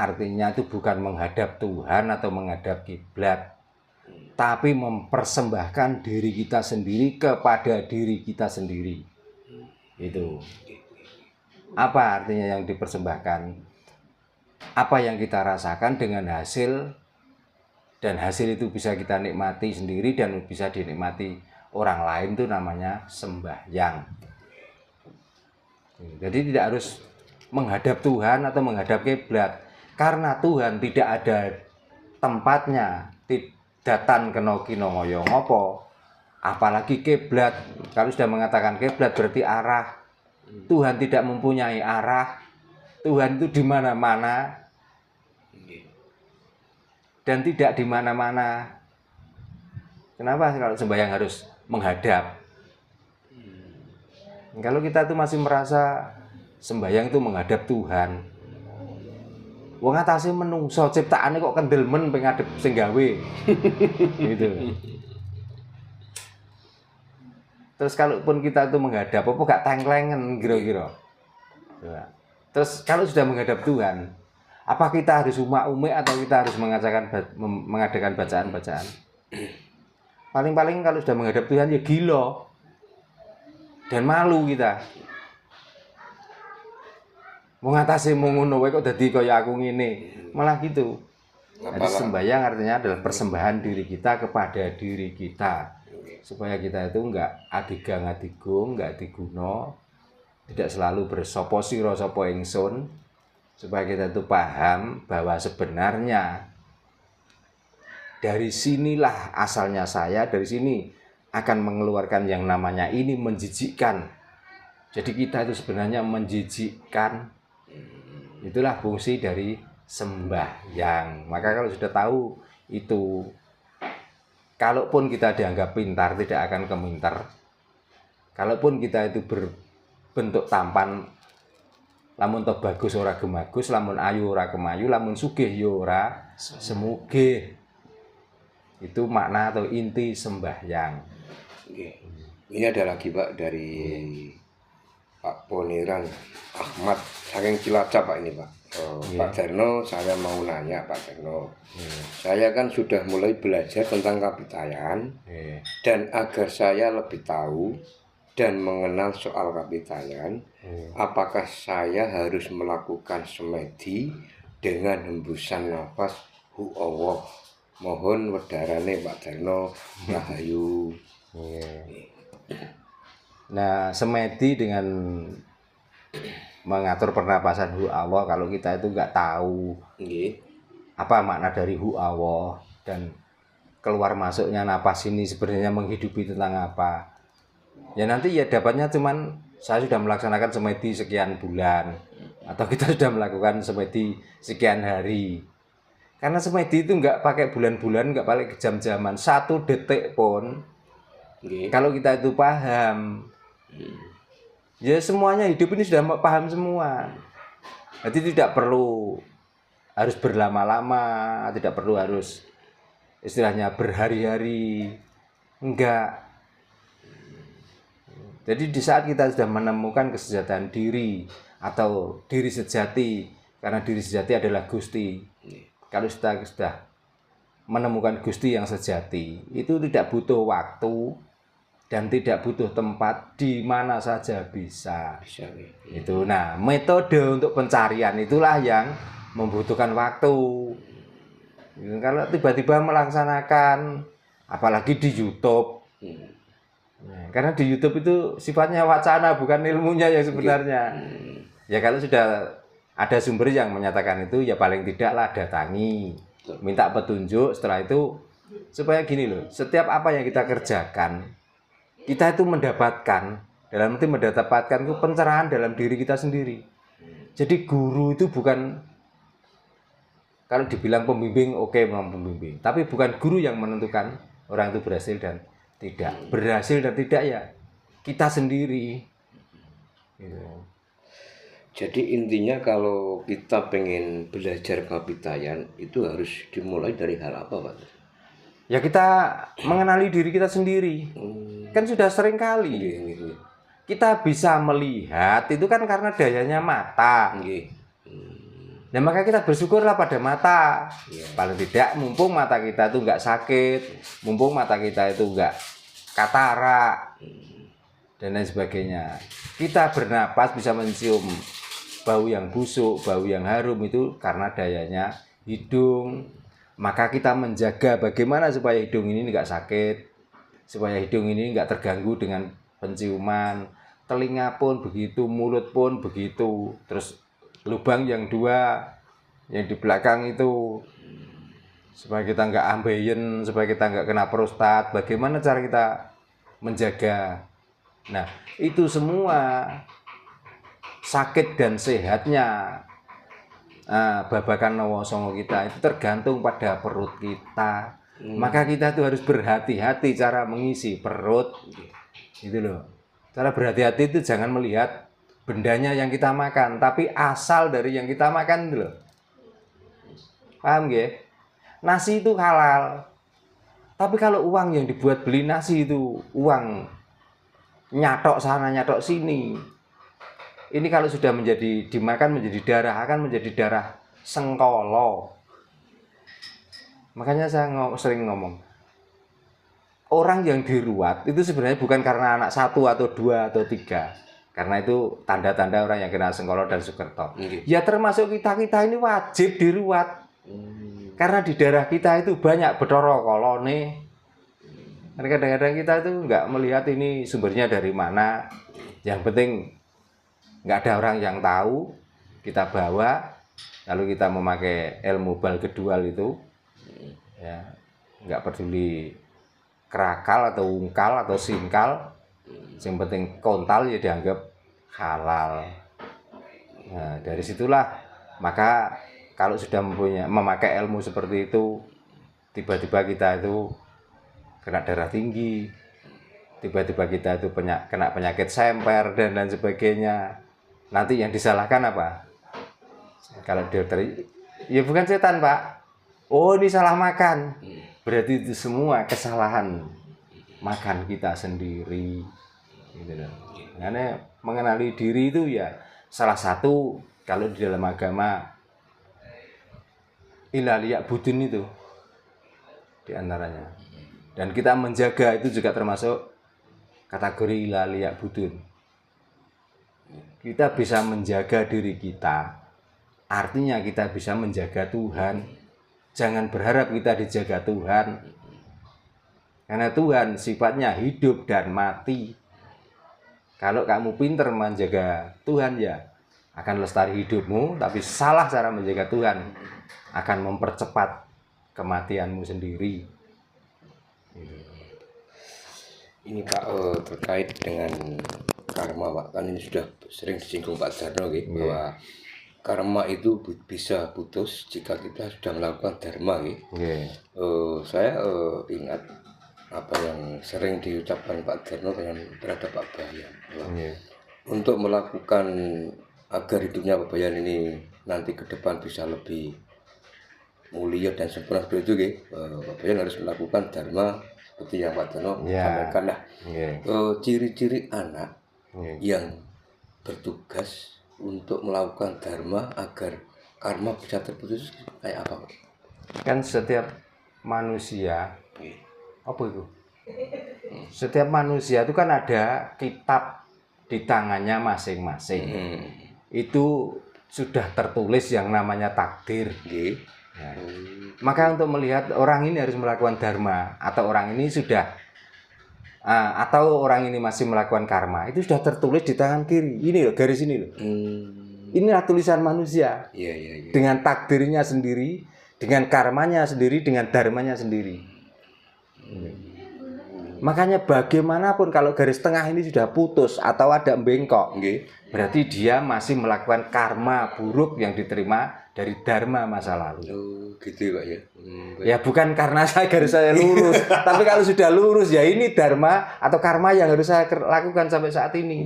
artinya itu bukan menghadap Tuhan atau menghadap kiblat, tapi mempersembahkan diri kita sendiri kepada diri kita sendiri. Itu. Apa artinya yang dipersembahkan? Apa yang kita rasakan dengan hasil, dan hasil itu bisa kita nikmati sendiri dan bisa dinikmati orang lain, itu namanya sembahyang. Jadi tidak harus menghadap Tuhan atau menghadap kiblat, karena Tuhan tidak ada tempatnya, datan kena kino ngoyo ngopo, apalagi kiblat. Kalau sudah mengatakan kiblat berarti arah. Tuhan tidak mempunyai arah. Tuhan itu di mana-mana dan tidak di mana-mana. Kenapa kalau sembahyang harus menghadap? Kalau kita tuh masih merasa sembahyang itu menghadap Tuhan, wong atase menungso ciptaane kok kendelmen pengadep sing gawe. Gitu. Terus kalaupun kita itu menghadap apa gak tengklengen kira-kira. Terus kalau sudah menghadap Tuhan, apa kita harus umak-umik atau kita harus mengadakan bacaan-bacaan? Paling-paling kalau sudah menghadap Tuhan ya gila dan malu kita. Mau ngatasi mau ngono wae kok dadi kaya aku ngene. Malah gitu. Jadi sembahyang artinya adalah persembahan diri kita kepada diri kita. Supaya kita itu enggak adigang-adigung, enggak diguno, tidak selalu bersopo sira sapa ingsun. Supaya kita itu paham bahwa sebenarnya dari sinilah asalnya saya, dari sini akan mengeluarkan yang namanya ini menjijikkan. Jadi kita itu sebenarnya menjijikkan. Itulah fungsi dari sembahyang. Maka kalau sudah tahu itu, kalaupun kita dianggap pintar tidak akan kemintar. Kalaupun kita itu berbentuk tampan, lamun toh bagus ora gemagus, lamun ayu ora kemayu, lamun sugih yo ora semugih. Itu makna atau inti sembahyang. Ini ada lagi Pak dari Pak Poniran Ahmad saking Cilacap Pak ini Pak. Pak Jarno, saya mau nanya Pak Jarno. Saya kan sudah mulai belajar tentang kapitayan, dan agar saya lebih tahu dan mengenal soal kapitayan, apakah saya harus melakukan semedi dengan hembusan nafas hu Allah? Mohon wedarane Pak Jarno, rahayu. Nah, semedi dengan mengatur pernapasan hu Allah, kalau kita itu nggak tahu apa makna dari hu Allah dan keluar masuknya napas ini sebenarnya menghidupi tentang apa, ya nanti ya dapatnya cuman saya sudah melaksanakan semedi sekian bulan, atau kita sudah melakukan semedi sekian hari. Karena semedi itu nggak pakai bulan-bulan, nggak pakai jam-jaman, 1 detik pun. Kalau kita itu paham, ya semuanya hidup ini sudah paham semua. Jadi tidak perlu harus berlama-lama, tidak perlu harus istilahnya berhari-hari, enggak. Jadi di saat kita sudah menemukan kesejahteraan diri atau diri sejati, karena diri sejati adalah Gusti. Kalau kita sudah menemukan Gusti yang sejati, itu tidak butuh waktu dan tidak butuh tempat, di mana saja bisa. Itu. Nah, metode untuk pencarian itulah yang membutuhkan waktu. Kalau tiba-tiba melaksanakan, apalagi di YouTube. Karena di YouTube itu sifatnya wacana, bukan ilmunya yang sebenarnya. Ya kalau sudah ada sumber yang menyatakan itu, ya paling tidaklah datangi, minta petunjuk. Setelah itu, supaya gini loh, setiap apa yang kita kerjakan, kita itu mendapatkan, dalam arti mendapatkan itu pencerahan dalam diri kita sendiri. Jadi guru itu bukan, kalau dibilang pembimbing, oke, memang pembimbing, tapi bukan guru yang menentukan orang itu berhasil dan tidak. Berhasil dan tidak ya kita sendiri. Gitu. Jadi intinya kalau kita pengen belajar kapitayan itu harus dimulai dari hal apa Pak? Ya kita mengenali diri kita sendiri. Kan sudah sering kali kita bisa melihat itu kan karena dayanya mata. Nah maka kita bersyukurlah pada mata. Iya. Paling tidak mumpung mata kita itu nggak sakit, mumpung mata kita itu nggak katarak dan lain sebagainya. Kita bernapas bisa mencium bau yang busuk, bau yang harum itu karena dayanya hidung. Maka kita menjaga bagaimana supaya hidung ini nggak sakit, supaya hidung ini nggak terganggu dengan penciuman. Telinga pun begitu, mulut pun begitu. Terus lubang yang dua yang di belakang itu supaya kita nggak ambeien, supaya kita nggak kena prostat. Bagaimana cara kita menjaga? Nah itu semua sakit dan sehatnya babakan Nowo Songo kita itu tergantung pada perut kita. Maka kita tuh harus berhati-hati cara mengisi perut gitu loh. Cara berhati-hati itu jangan melihat bendanya yang kita makan, tapi asal dari yang kita makan itu loh. Paham nggih? Nasi itu halal. Tapi kalau uang yang dibuat beli nasi itu uang nyatok sana nyatok sini. Ini kalau sudah menjadi dimakan menjadi darah, akan menjadi darah sengkolo. Makanya saya sering ngomong, orang yang diruat itu sebenarnya bukan karena anak satu atau dua atau tiga. Karena itu tanda-tanda orang yang kena sengkolo dan Sukerto. Ya termasuk kita ini wajib diruat. Karena di darah kita itu banyak Bathara Kalane. Kadang-kadang kita itu nggak melihat ini sumbernya dari mana. Yang penting nggak ada orang yang tahu, kita bawa, lalu kita memakai ilmu bal kedual itu, ya nggak peduli kerakal atau ungkal atau singkal, yang penting kontal ya dianggap halal. Nah dari situlah maka kalau sudah memakai ilmu seperti itu, tiba-tiba kita itu kena darah tinggi, tiba-tiba kita itu kena penyakit semper dan lain sebagainya. Nanti yang disalahkan apa? Kalau dokter, ya bukan setan Pak. Oh ini salah makan. Berarti itu semua kesalahan makan kita sendiri. Gitu loh. Karena mengenali diri itu ya salah satu kalau di dalam agama ilaliya budin itu diantaranya. Dan kita menjaga itu juga termasuk kategori ilaliya budin. Kita bisa menjaga diri kita, artinya kita bisa menjaga Tuhan. Jangan berharap kita dijaga Tuhan, karena Tuhan sifatnya hidup dan mati. Kalau kamu pinter menjaga Tuhan ya akan lestari hidupmu, tapi salah cara menjaga Tuhan akan mempercepat kematianmu sendiri. Ini Pak terkait dengan karma Pak, kan ini sudah sering disinggung Pak Darno gitu, bahwa karma itu bisa putus jika kita sudah melakukan dharma gitu. Saya ingat apa yang sering diucapkan Pak Darno terhadap Pak Bayan, untuk melakukan agar hidupnya Pak Bayan ini nanti ke depan bisa lebih mulia dan sempurna seperti itu gitu. Pak Bayan harus melakukan dharma seperti yang Pak Darno sampaikan. Nah, ciri-ciri anak yang bertugas untuk melakukan dharma agar karma bisa terputus kayak apa Pak? Kan setiap manusia, apa itu? Setiap manusia itu kan ada kitab di tangannya masing-masing. Itu sudah tertulis yang namanya takdir. Ya. Maka untuk melihat orang ini harus melakukan dharma atau orang ini sudah atau orang ini masih melakukan karma, itu sudah tertulis di tangan kiri. Ini loh, garis ini loh. Inilah tulisan manusia. Dengan takdirnya sendiri, dengan karmanya sendiri, dengan dharmanya sendiri. Makanya bagaimanapun kalau garis tengah ini sudah putus atau ada bengkok, berarti dia masih melakukan karma buruk yang diterima dari dharma masa lalu. Gitu Pak ya. Ya bukan karena garis saya lurus, tapi kalau sudah lurus ya ini dharma atau karma yang harus saya lakukan sampai saat ini.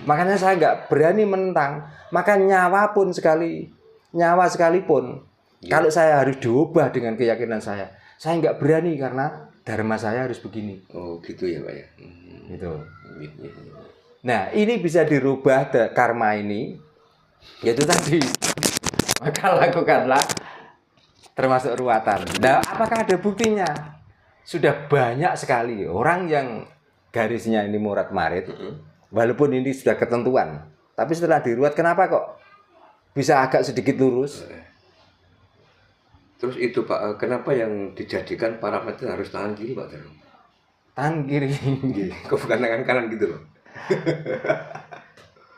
Makanya saya nggak berani menentang. Maka nyawa sekalipun, kalau saya harus diubah dengan keyakinan saya nggak berani karena dharma saya harus begini. Oh gitu ya Pak ya. Gitu. Nah ini bisa dirubah karma ini, yaitu tadi maka lakukanlah termasuk ruatan. Nah, apakah ada buktinya? Sudah banyak sekali orang yang garisnya ini murat marit, walaupun ini sudah ketentuan, tapi setelah diruat kenapa kok bisa agak sedikit lurus? Terus itu Pak, kenapa yang dijadikan parameter harus tangan kiri Pak Jarno? Tangan kiri. Kok bukan tangan kanan gitu loh?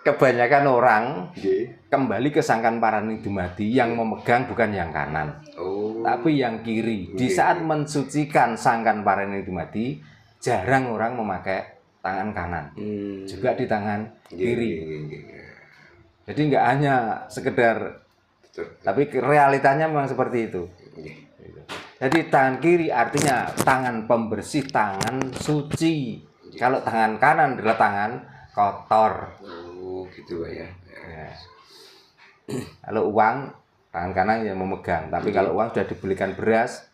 Kebanyakan orang Nggih. kembali ke sangkan parani dumadi yang memegang bukan yang kanan, Oh. tapi yang kiri. Di saat mensucikan sangkan parani dumadi, jarang orang memakai tangan kanan, juga di tangan kiri. Jadi nggak hanya sekedar, Betul. tapi realitanya memang seperti itu. Jadi tangan kiri artinya tangan pembersih, tangan suci. Kalau tangan kanan adalah tangan kotor. Oh gitu Pak ya. Ya. Kalau uang, tangan kanan yang memegang. Tapi kalau uang sudah dibelikan beras,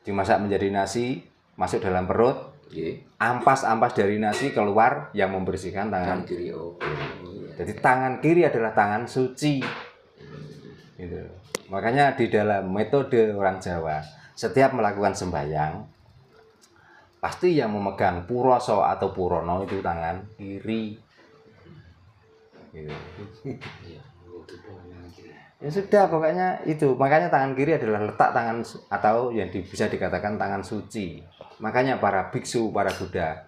dimasak menjadi nasi, masuk dalam perut, Nggih. ampas-ampas dari nasi keluar yang membersihkan tangan. Tangan kiri. Oh. Iya. Jadi tangan kiri adalah tangan suci. Gitu. Makanya di dalam metode orang Jawa, setiap melakukan sembahyang, pasti yang memegang puroso atau purono itu tangan kiri. Gitu. Ya sudah, pokoknya itu. Makanya tangan kiri adalah letak tangan atau yang bisa dikatakan tangan suci. Makanya para biksu, para Buddha,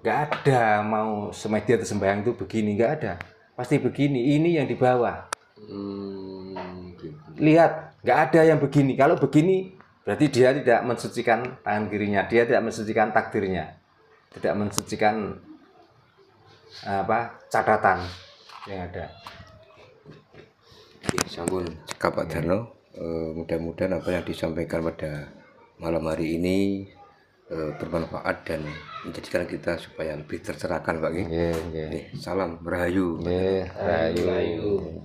nggak ada mau semedi atau sembahyang itu begini, nggak ada. Pasti begini. Ini yang di bawah. Gitu. Lihat, nggak ada yang begini. Kalau begini, berarti dia tidak mensucikan tangan kirinya. Dia tidak mensucikan takdirnya. Tidak mensucikan catatan yang ada. Oke, sampun cekap Pak Jarno. Mudah-mudahan apa yang disampaikan pada malam hari ini bermanfaat dan menjadikan kita supaya lebih tercerahkan Pak. Nggih, nggih. Salam Rahayu. Nggih, rahayu.